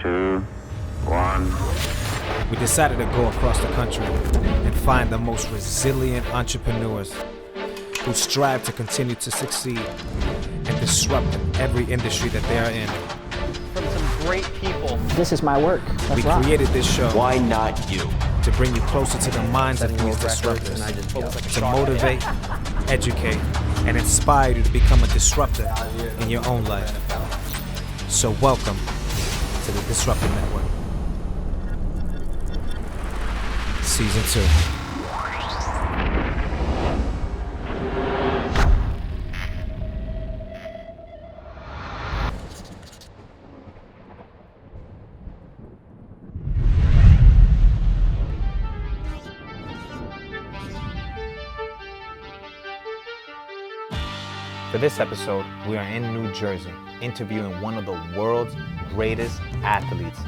2, 1. We decided to go across the country and find the most resilient entrepreneurs who strive to continue to succeed and disrupt every industry that they are in. From some great people. This is my work. We created this show. Why not you? To bring you closer to the minds of these disruptors, to motivate, educate, and inspire you to become a disruptor in your own life. So welcome to the Disruptor Network. Season 2. For this episode, we are in New Jersey, interviewing one of the world's greatest athletes.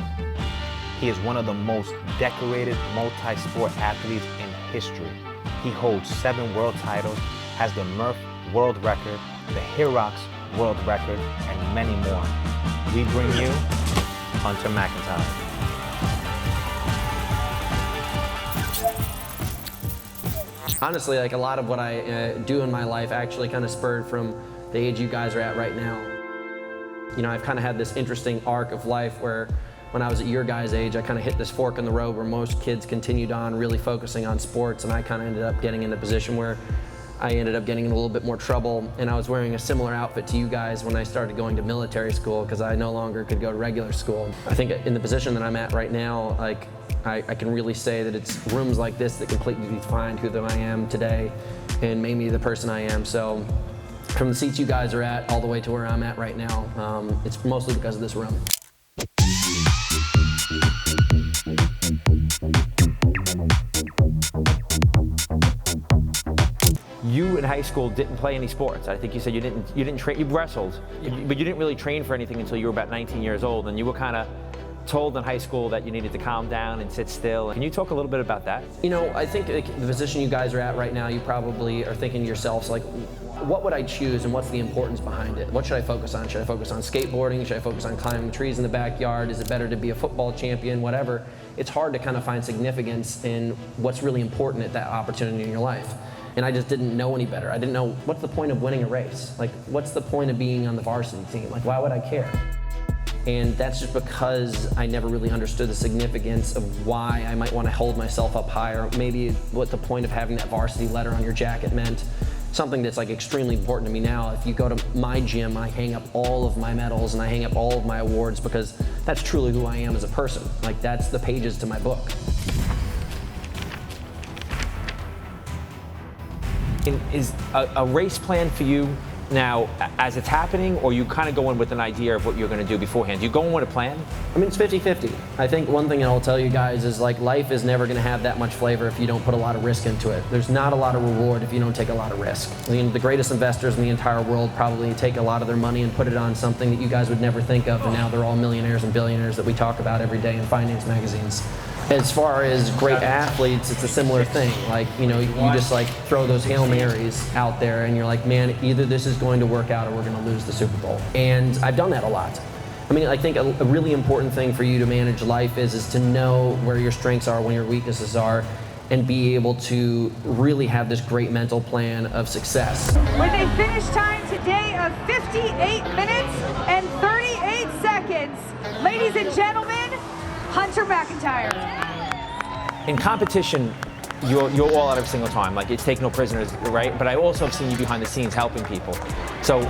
He is one of the most decorated multi-sport athletes in history. He holds 7 world titles, has the Murph World Record, the Hyrox World Record, and many more. We bring you Hunter Mcintyre. Honestly, like a lot of what I do in my life actually kind of spurred from the age you guys are at right now. You know, I've kind of had this interesting arc of life where when I was at your guys' age, I kind of hit this fork in the road where most kids continued on really focusing on sports, and I kind of ended up getting in a position where I ended up getting in a little bit more trouble, and I was wearing a similar outfit to you guys when I started going to military school because I no longer could go to regular school. I think in the position that I'm at right now, like I can really say that it's rooms like this that completely defined who I am today and made me the person I am. So from the seats you guys are at all the way to where I'm at right now, it's mostly because of this room. You in high school didn't play any sports. I think you said you didn't train. You wrestled, but you didn't really train for anything until you were about 19 years old, and you were kind of told in high school that you needed to calm down and sit still. Can you talk a little bit about that? You know, I think the position you guys are at right now, you probably are thinking to yourselves, like, what would I choose and what's the importance behind it? What should I focus on? Should I focus on skateboarding? Should I focus on climbing trees in the backyard? Is it better to be a football champion? Whatever. It's hard to kind of find significance in what's really important at that opportunity in your life. And I just didn't know any better. I didn't know, what's the point of winning a race? Like, what's the point of being on the varsity team? Like, why would I care? And that's just because I never really understood the significance of why I might want to hold myself up higher. Maybe what the point of having that varsity letter on your jacket meant. Something that's like extremely important to me now. If you go to my gym, I hang up all of my medals and I hang up all of my awards because that's truly who I am as a person. Like, that's the pages to my book. Is a race plan for you now as it's happening, or you kind of go in with an idea of what you're going to do beforehand? You go in with a plan? I mean, it's 50-50. I think one thing I'll tell you guys is, like, life is never going to have that much flavor if you don't put a lot of risk into it. There's not a lot of reward if you don't take a lot of risk. I mean, the greatest investors in the entire world probably take a lot of their money and put it on something that you guys would never think of, and now they're all millionaires and billionaires that we talk about every day in finance magazines. As far as great athletes, it's a similar thing. Like, you know, you just like throw those Hail Marys out there and you're like, man, either this is going to work out or we're going to lose the Super Bowl. And I've done that a lot. I mean, I think a really important thing for you to manage life is to know where your strengths are, when your weaknesses are, and be able to really have this great mental plan of success. With a finish time today of 58 minutes and 38 seconds, ladies and gentlemen, Hunter Mcintyre. In competition, you're all out every single time. Like, it's take no prisoners, right? But I also have seen you behind the scenes helping people. So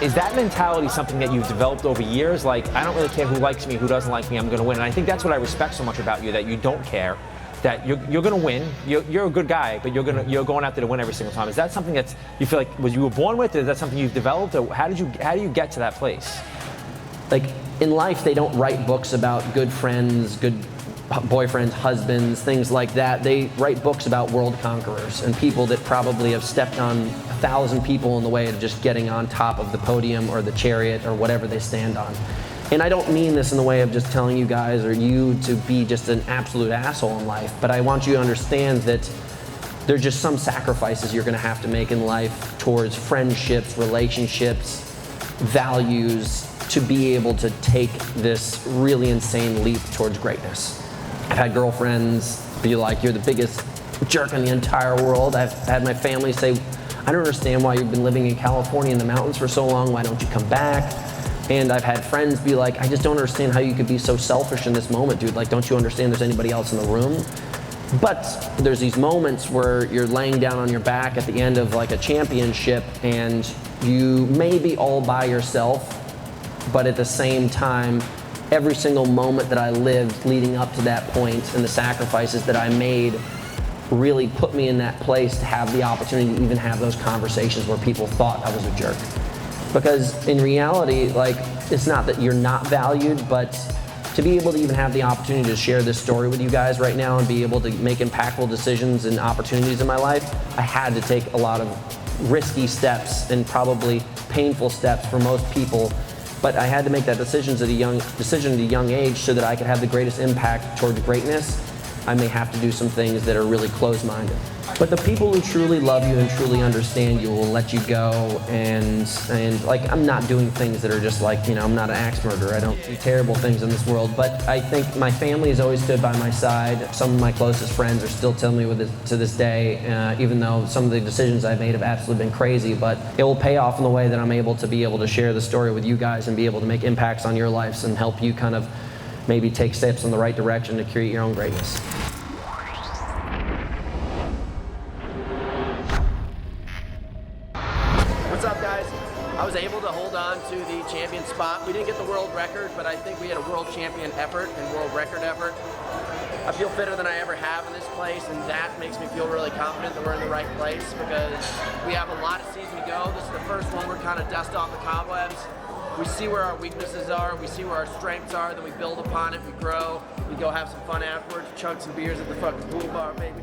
is that mentality something that you've developed over years? Like, I don't really care who likes me, who doesn't like me, I'm going to win. And I think that's what I respect so much about you, that you don't care, that you're going to win. You're a good guy, but you're going out there to win every single time. Is that something that you feel like you were born with? Is that something you've developed? Or how do you get to that place? Like, in life, they don't write books about good friends, good boyfriends, husbands, things like that. They write books about world conquerors and people that probably have stepped on 1,000 people in the way of just getting on top of the podium or the chariot or whatever they stand on. And I don't mean this in the way of just telling you guys or you to be just an absolute asshole in life, but I want you to understand that there's just some sacrifices you're going to have to make in life towards friendships, relationships, values, to be able to take this really insane leap towards greatness. I've had girlfriends be like, you're the biggest jerk in the entire world. I've had my family say, I don't understand why you've been living in California in the mountains for so long, why don't you come back? And I've had friends be like, I just don't understand how you could be so selfish in this moment, dude. Like, don't you understand there's anybody else in the room? But there's these moments where you're laying down on your back at the end of like a championship and you may be all by yourself, but at the same time, every single moment that I lived leading up to that point and the sacrifices that I made really put me in that place to have the opportunity to even have those conversations where people thought I was a jerk. Because in reality, like, it's not that you're not valued, but to be able to even have the opportunity to share this story with you guys right now and be able to make impactful decisions and opportunities in my life, I had to take a lot of risky steps and probably painful steps for most people. But I had to make that decision at a young age so that I could have the greatest impact toward greatness. I may have to do some things that are really closed-minded. But the people who truly love you and truly understand you will let you go, and like, I'm not doing things that are just like, you know, I'm not an axe murderer. I don't do terrible things in this world, but I think my family has always stood by my side. Some of my closest friends are still telling me to this day, even though some of the decisions I've made have absolutely been crazy, but it will pay off in the way that I'm able to share the story with you guys and be able to make impacts on your lives and help you kind of maybe take steps in the right direction to create your own greatness. What's up, guys? I was able to hold on to the champion spot. We didn't get the world record, but I think we had a world champion effort and world record effort. I feel fitter than I ever have in this place, and that makes me feel really confident that we're in the right place because we have a lot of season to go. This is the first one we're kind of dust off the cobwebs. We see where our weaknesses are, we see where our strengths are, then we build upon it, we grow, we go have some fun afterwards, chug some beers at the fucking pool bar, baby.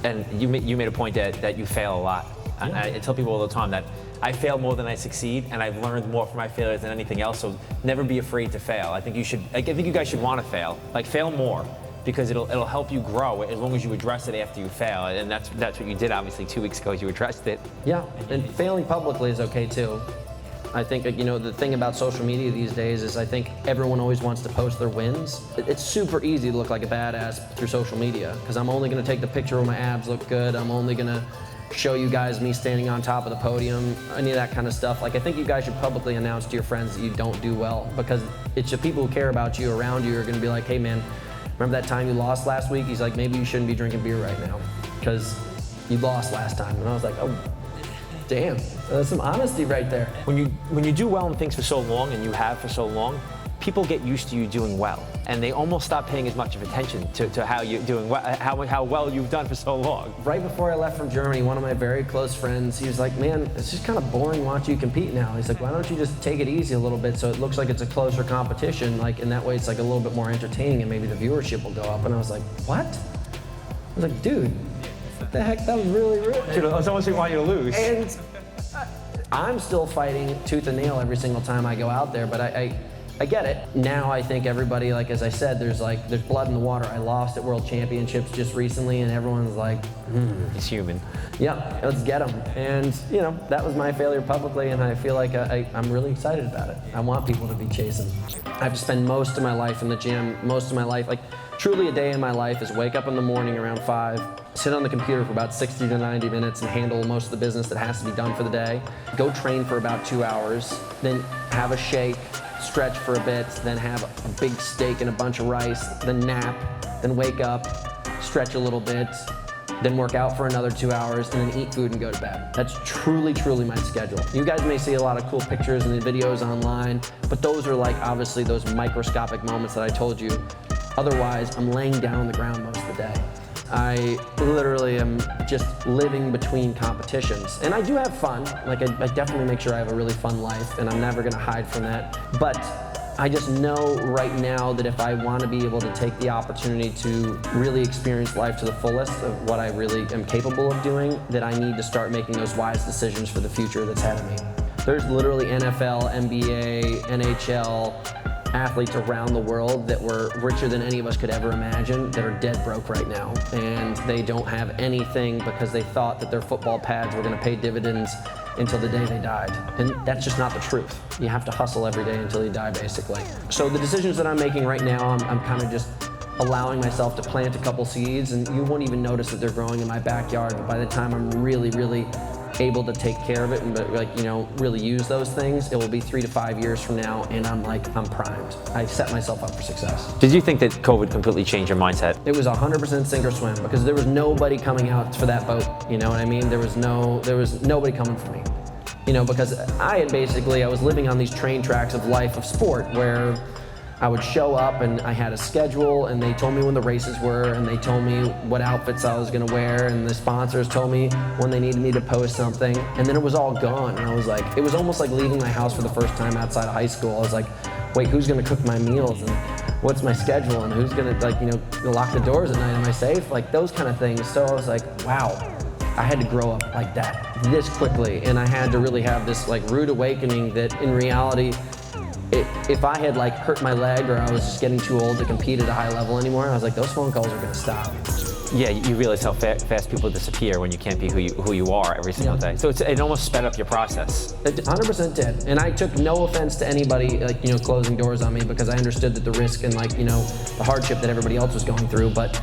And you made a point that you fail a lot. Yeah. I tell people all the time that I fail more than I succeed, and I've learned more from my failures than anything else, so never be afraid to fail. I think you guys should want to fail. Like, fail more, because it'll help you grow as long as you address it after you fail, and that's what you did, obviously, 2 weeks ago. You addressed it. Yeah, and failing publicly is okay too. I think, you know, the thing about social media these days is I think everyone always wants to post their wins. It's super easy to look like a badass through social media because I'm only going to take the picture where my abs look good. I'm only going to show you guys me standing on top of the podium, any of that kind of stuff. Like, I think you guys should publicly announce to your friends that you don't do well because it's the people who care about you around you are going to be like, hey man, remember that time you lost last week? He's like, maybe you shouldn't be drinking beer right now because you lost last time. And I was like, oh, damn, that's some honesty right there. When you do well in things for so long, and you have for so long, people get used to you doing well, and they almost stop paying as much of attention to how you're doing, how well you've done for so long. Right before I left from Germany, one of my very close friends, he was like, man, it's just kind of boring watching you compete now. He's like, why don't you just take it easy a little bit so it looks like it's a closer competition, like, and that way it's like a little bit more entertaining and maybe the viewership will go up. And I was like, what? I was like, dude, what the heck, that was really rude. Dude, I was almost want you to lose. And I'm still fighting tooth and nail every single time I go out there, but I get it. Now I think everybody, like, as I said, there's blood in the water. I lost at World Championships just recently and everyone's like, He's human. Yeah, let's get him. And, you know, that was my failure publicly, and I feel like I'm really excited about it. I want people to be chasing. I have to spend most of my life in the gym, most of my life, like, truly a day in my life is wake up in the morning around 5, sit on the computer for about 60 to 90 minutes and handle most of the business that has to be done for the day, go train for about 2 hours, then have a shake, stretch for a bit, then have a big steak and a bunch of rice, then nap, then wake up, stretch a little bit, then work out for another 2 hours, and then eat food and go to bed. That's truly, truly my schedule. You guys may see a lot of cool pictures and videos online, but those are like obviously those microscopic moments that I told you. Otherwise, I'm laying down on the ground most of the day. I literally am just living between competitions. And I do have fun. Like, I definitely make sure I have a really fun life, and I'm never gonna hide from that. But I just know right now that if I want to be able to take the opportunity to really experience life to the fullest of what I really am capable of doing, that I need to start making those wise decisions for the future that's ahead of me. There's literally NFL, NBA, NHL, athletes around the world that were richer than any of us could ever imagine that are dead broke right now, and they don't have anything because they thought that their football pads were going to pay dividends until the day they died. And that's just not the truth. You have to hustle every day until you die, basically. So the decisions that I'm making right now, I'm kind of just allowing myself to plant a couple seeds, and you won't even notice that they're growing in my backyard, but by the time I'm really able to take care of it and really use those things, it will be 3 to 5 years from now, and I'm primed. I set myself up for success. Did you think that COVID completely changed your mindset? It was 100% sink or swim, because there was nobody coming out for that boat, you know what I mean? There was nobody coming for me. Because I was living on these train tracks of life of sport where I would show up and I had a schedule, and they told me when the races were, and they told me what outfits I was gonna wear, and the sponsors told me when they needed me to post something, and then it was all gone. And I was like, it was almost like leaving my house for the first time outside of high school. I was like, wait, who's gonna cook my meals, and what's my schedule, and who's gonna lock the doors at night? Am I safe? Like those kind of things. So I was like, wow, I had to grow up like that, this quickly, and I had to really have this rude awakening that in reality, if I had hurt my leg or I was just getting too old to compete at a high level anymore, I was like, those phone calls are gonna stop. Yeah, you realize how fast people disappear when you can't be who you are every single day. So it almost sped up your process. It 100% did, and I took no offense to anybody closing doors on me, because I understood that the risk and the hardship that everybody else was going through. But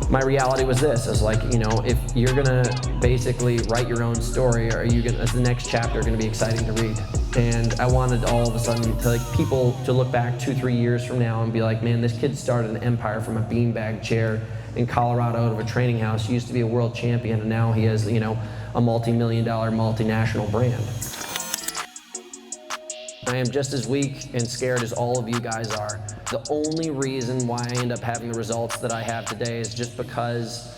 my reality was this: is if you're gonna basically write your own story, or is the next chapter gonna be exciting to read? And I wanted all of a sudden to people to look back 2-3 years from now and be like, man, this kid started an empire from a beanbag chair in Colorado out of a training house. He used to be a world champion, and now he has a multi-million-dollar multinational brand. I am just as weak and scared as all of you guys are. The only reason why I end up having the results that I have today is just because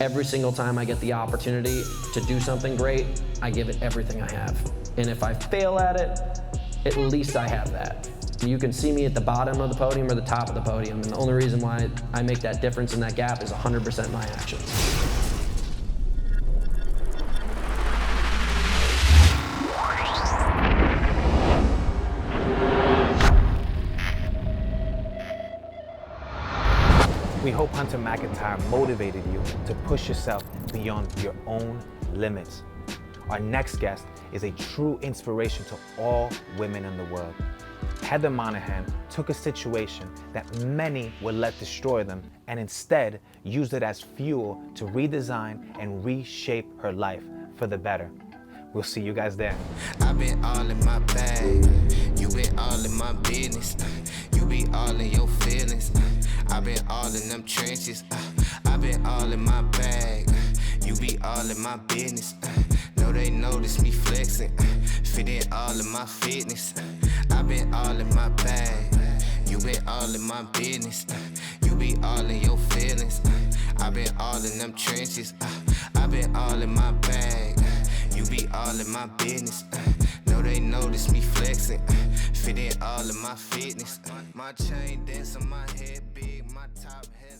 every single time I get the opportunity to do something great, I give it everything I have. And if I fail at it, at least I have that. You can see me at the bottom of the podium or the top of the podium, and the only reason why I make that difference in that gap is 100% my actions. We hope Hunter Mcintyre motivated you to push yourself beyond your own limits. Our next guest is a true inspiration to all women in the world. Heather Monahan took a situation that many would let destroy them and instead used it as fuel to redesign and reshape her life for the better. We'll see you guys there. I've been all in my bag, you been all in my business, you be all in your feelings, I've been all in them trenches, I've been all in my bag, you be all in my business, know they notice me flexing, fit in all in my fitness, I've been all in my bag, you been all in my business, you be all in your feelings, I've been all in them trenches, I've been all in my bag, you be all in my business, know they notice me flexing, fit in all in my fitness, my chain dance on my head big, my top head